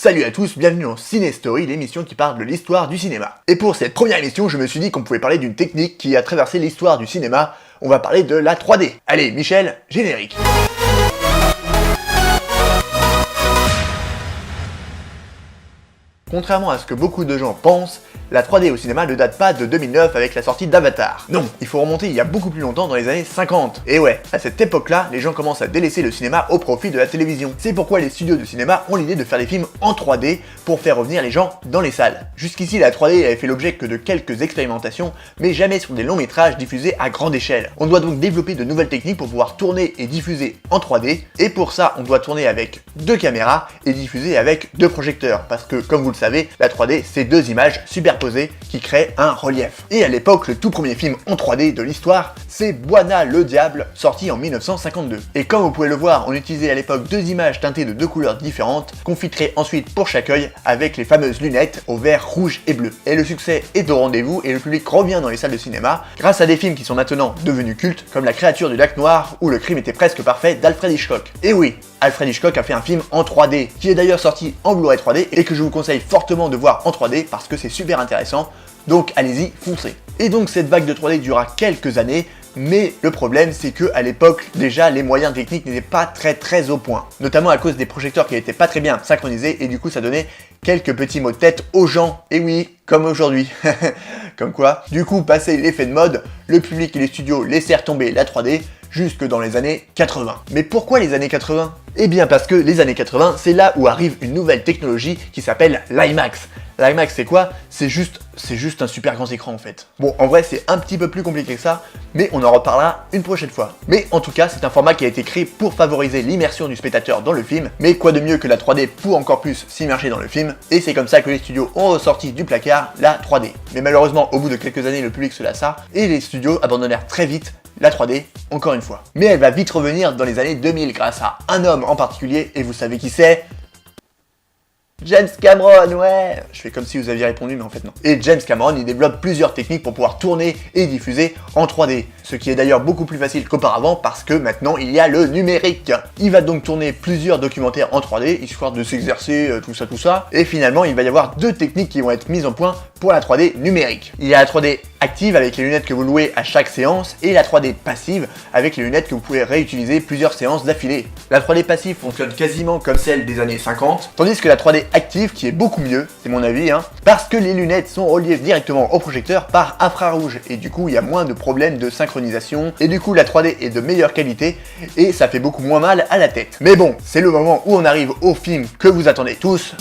Salut à tous, bienvenue dans Ciné Story, l'émission qui parle de l'histoire du cinéma. Et pour cette première émission, je me suis dit qu'on pouvait parler d'une technique qui a traversé l'histoire du cinéma. On va parler de la 3D. Allez, Michel, générique. Contrairement à ce que beaucoup de gens pensent, la 3D au cinéma ne date pas de 2009 avec la sortie d'Avatar. Non, il faut remonter il y a beaucoup plus longtemps, dans les années 50. Et ouais, à cette époque-là, les gens commencent à délaisser le cinéma au profit de la télévision. C'est pourquoi les studios de cinéma ont l'idée de faire des films en 3D pour faire revenir les gens dans les salles. Jusqu'ici, la 3D avait fait l'objet que de quelques expérimentations, mais jamais sur des longs métrages diffusés à grande échelle. On doit donc développer de nouvelles techniques pour pouvoir tourner et diffuser en 3D, et pour ça, on doit tourner avec 2 caméras et diffuser avec 2 projecteurs, parce que, comme vous le savez, la 3D, c'est 2 images superposées qui créent un relief. Et à l'époque, le tout premier film en 3D de l'histoire, c'est Bwana le Diable, sorti en 1952. Et comme vous pouvez le voir, on utilisait à l'époque 2 images teintées de 2 couleurs différentes, qu'on filtrait ensuite pour chaque œil avec les fameuses lunettes au vert, rouge et bleu. Et le succès est au rendez-vous et le public revient dans les salles de cinéma grâce à des films qui sont maintenant devenus cultes, comme La créature du lac noir ou Le crime était presque parfait d'Alfred Hitchcock. Et oui, Alfred Hitchcock a fait un film en 3D, qui est d'ailleurs sorti en Blu-ray 3D et que je vous conseille fortement de voir en 3D parce que c'est super intéressant, donc allez-y, foncez. Et donc cette vague de 3D durera quelques années, mais le problème c'est que à l'époque, déjà les moyens techniques n'étaient pas très au point, notamment à cause des projecteurs qui n'étaient pas très bien synchronisés et du coup ça donnait quelques petits maux de tête aux gens, et oui, comme aujourd'hui. Comme quoi, du coup, passé l'effet de mode, le public et les studios laissèrent tomber la 3D, jusque dans les années 80. Mais pourquoi les années 80 ? Eh bien parce que les années 80, c'est là où arrive une nouvelle technologie qui s'appelle l'IMAX. L'IMAX c'est quoi ? C'est juste un super grand écran en fait. Bon, en vrai c'est un petit peu plus compliqué que ça, mais on en reparlera une prochaine fois. Mais en tout cas, c'est un format qui a été créé pour favoriser l'immersion du spectateur dans le film, mais quoi de mieux que la 3D pour encore plus s'immerger dans le film, et c'est comme ça que les studios ont ressorti du placard la 3D. Mais malheureusement, au bout de quelques années, le public se lassa, et les studios abandonnèrent très vite la 3D, encore une fois. Mais elle va vite revenir dans les années 2000 grâce à un homme en particulier, et vous savez qui c'est ? James Cameron, ouais. Je fais comme si vous aviez répondu, mais en fait non. Et James Cameron, il développe plusieurs techniques pour pouvoir tourner et diffuser en 3D. Ce qui est d'ailleurs beaucoup plus facile qu'auparavant parce que maintenant il y a le numérique. Il va donc tourner plusieurs documentaires en 3D, histoire de s'exercer, tout ça. Et finalement, il va y avoir 2 techniques qui vont être mises en point pour la 3D numérique. Il y a la 3D active avec les lunettes que vous louez à chaque séance et la 3D passive avec les lunettes que vous pouvez réutiliser plusieurs séances d'affilée. La 3D passive fonctionne quasiment comme celle des années 50, tandis que la 3D active, qui est beaucoup mieux, c'est mon avis, parce que les lunettes sont reliées directement au projecteur par infrarouge et du coup il y a moins de problèmes de synchronisation et du coup la 3D est de meilleure qualité et ça fait beaucoup moins mal à la tête. Mais bon, c'est le moment où on arrive au film que vous attendez tous.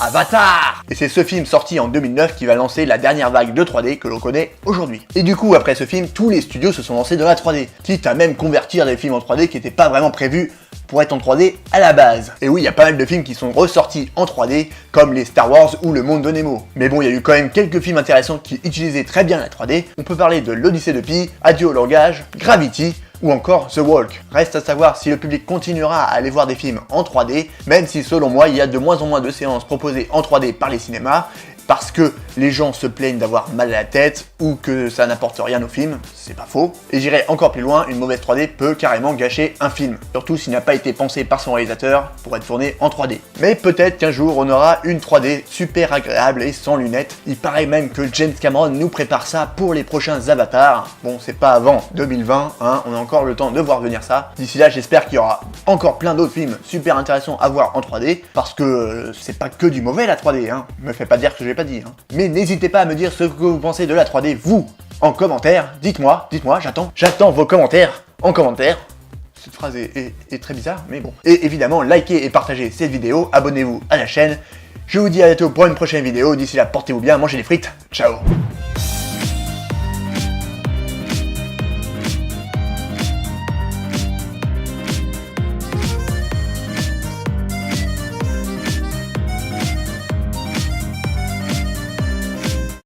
Avatar! Et c'est ce film sorti en 2009 qui va lancer la dernière vague de 3D que l'on connaît aujourd'hui. Et du coup, après ce film, tous les studios se sont lancés dans la 3D, quitte à même convertir des films en 3D qui n'étaient pas vraiment prévus pour être en 3D à la base. Et oui, il y a pas mal de films qui sont ressortis en 3D, comme les Star Wars ou Le Monde de Nemo. Mais bon, il y a eu quand même quelques films intéressants qui utilisaient très bien la 3D. On peut parler de l'Odyssée de Pi, Adieu au langage, Gravity, ou encore The Walk. Reste à savoir si le public continuera à aller voir des films en 3D, même si selon moi il y a de moins en moins de séances proposées en 3D par les cinémas, parce que les gens se plaignent d'avoir mal à la tête ou que ça n'apporte rien au film, c'est pas faux. Et j'irai encore plus loin, une mauvaise 3D peut carrément gâcher un film, surtout s'il n'a pas été pensé par son réalisateur pour être tourné en 3D. Mais peut-être qu'un jour on aura une 3D super agréable et sans lunettes. Il paraît même que James Cameron nous prépare ça pour les prochains Avatars. Bon, c'est pas avant 2020, on a encore le temps de voir venir ça. D'ici là, j'espère qu'il y aura encore plein d'autres films super intéressants à voir en 3D, parce que c'est pas que du mauvais la 3D, Me fais pas dire que je l'ai pas dit, Mais n'hésitez pas à me dire ce que vous pensez de la 3D, vous, en commentaire. Dites-moi, j'attends vos commentaires en commentaire. Cette phrase est très bizarre, mais bon. Et évidemment, likez et partagez cette vidéo, abonnez-vous à la chaîne. Je vous dis à bientôt pour une prochaine vidéo. D'ici là, portez-vous bien, mangez des frites. Ciao.